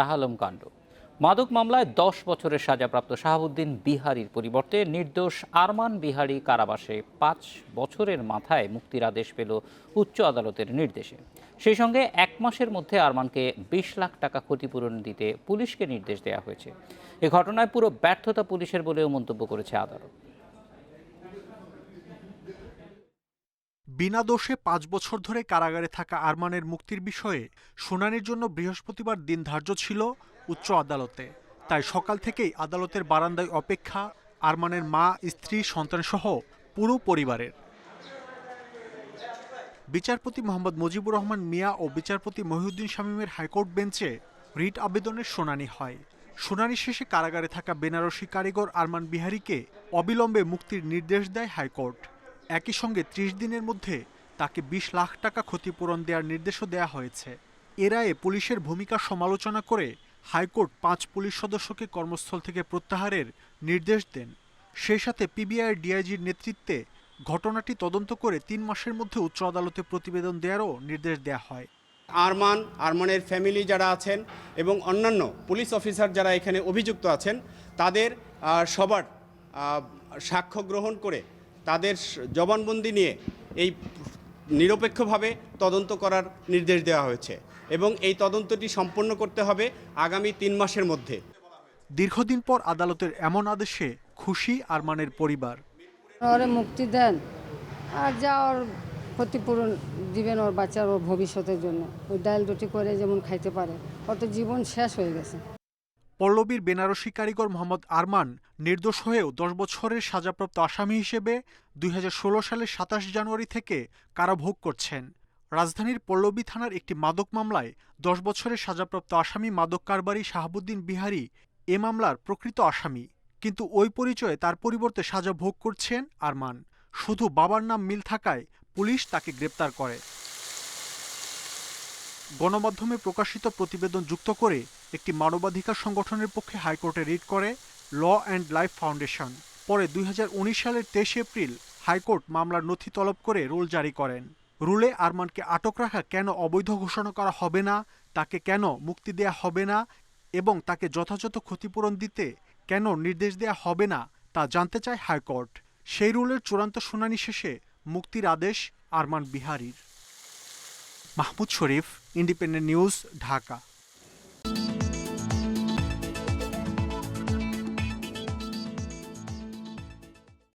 শাহ আলম কাণ্ড। মাদক মামলায় 10 বছরের সাজাপ্রাপ্ত শাহাবুদ্দিন বিহারীর পরিবর্তে নির্দোষ আরমান বিহারী কারাবাসে 5 বছরের মাথায় মুক্তির আদেশ পেল উচ্চ আদালতের নির্দেশে। সেই সঙ্গে 1 মাসের মধ্যে আরমানকে 20 লাখ টাকা ক্ষতিপূরণ দিতে পুলিশকে নির্দেশ দেওয়া হয়েছে। এ ঘটনায় পুরো ব্যর্থতা পুলিশের বলেও মন্তব্য করেছে আদালত। বিনা দোষে 5 বছর ধরে কারাগারে থাকা আরমানের মুক্তির বিষয়ে শুনানির জন্য বৃহস্পতিবার দিন ধার্য ছিল উচ্চ আদালতে। তাই সকাল থেকেই আদালতের বারান্দায় অপেক্ষা আরমানের মা, স্ত্রী, সন্তানসহ পুরো পরিবারের। বিচারপতি মোহাম্মদ মুজিবুর রহমান মিয়া ও বিচারপতি মহিউদ্দিন শামীমের হাইকোর্ট বেঞ্চে রিট আবেদনের শুনানি হয়। শুনানি শেষে কারাগারে থাকা বেনারসি কারিগর আরমান বিহারীকে অবিলম্বে মুক্তির নির্দেশ দেয় হাইকোর্ট। একই সঙ্গে 30 দিনের মধ্যে তাকে 20 লাখ টাকা ক্ষতিপূরণ দেওয়ার নির্দেশও দেওয়া হয়েছে। এ রায়ে পুলিশের ভূমিকা সমালোচনা করে হাইকোর্ট 5 পুলিশ সদস্যকে কর্মস্থল থেকে প্রত্যাহারের নির্দেশ দেন। সেই সাথে পিবিআইয়ের ডিআইজির নেতৃত্বে ঘটনাটি তদন্ত করে 3 মাসের মধ্যে উচ্চ আদালতে প্রতিবেদন দেওয়ারও নির্দেশ দেওয়া হয়। আরমানের ফ্যামিলি যারা আছেন এবং অন্যান্য পুলিশ অফিসার যারা এখানে অভিযুক্ত আছেন তাদের সবার সাক্ষ্য গ্রহণ করে তাদের জবানবন্দি নিয়ে এই নিরপেক্ষভাবে তদন্ত করার নির্দেশ দেওয়া হয়েছে এবং এই তদন্তটি সম্পন্ন করতে হবে আগামী 3 মাসের মধ্যে। দীর্ঘদিন পর আদালতের এমন আদেশে খুশি আরমানের পরিবার। ওরে মুক্তি দেন আর যা ওর ক্ষতিপূরণ দিবেন ওর বাচ্চার ওর ভবিষ্যতের জন্য, ওই ডাল রুটি করে যেমন খাইতে পারে। অত জীবন শেষ হয়ে গেছে। পল্লবীর বেনারসি কারিগর মোহাম্মদ আরমান নির্দোষ হয়েও 10 বছরের সাজাপ্রাপ্ত আসামি হিসেবে 2016 সালের 27 জানুয়ারি থেকে কারাভোগ করছেন। রাজধানীর পল্লবী থানার একটি মাদক মামলায় 10 বছরের সাজাপ্রাপ্ত আসামি মাদক কারবারি শাহাবুদ্দিন বিহারী এ মামলার প্রকৃত আসামি, কিন্তু ওই পরিচয়ে তার পরিবর্তে সাজা ভোগ করছেন আরমান। শুধু বাবার নাম মিল থাকায় পুলিশ তাকে গ্রেপ্তার করে। গণমাধ্যমে প্রকাশিত প্রতিবেদন যুক্ত করে একটি মানবাধিকার সংগঠনের পক্ষে হাইকোর্টে রিট করে ল অ্যান্ড লাইফ ফাউন্ডেশন। পরে 2019 সালের 23 এপ্রিল হাইকোর্ট মামলার নথি তলব করে রুল জারি করেন। রুলে আরমানকে আটক রাখা কেন অবৈধ ঘোষণা করা হবে না, তাকে কেন মুক্তি দেয়া হবে না এবং তাকে যথাযথ ক্ষতিপূরণ দিতে কেন নির্দেশ দেয়া হবে না তা জানতে চায় হাইকোর্ট। সেই রুলের চূড়ান্ত শুনানি শেষে মুক্তির আদেশ আরমান বিহারীর। মাহমুদ শরীফ, ইন্ডিপেন্ডেন্ট নিউজ, ঢাকা।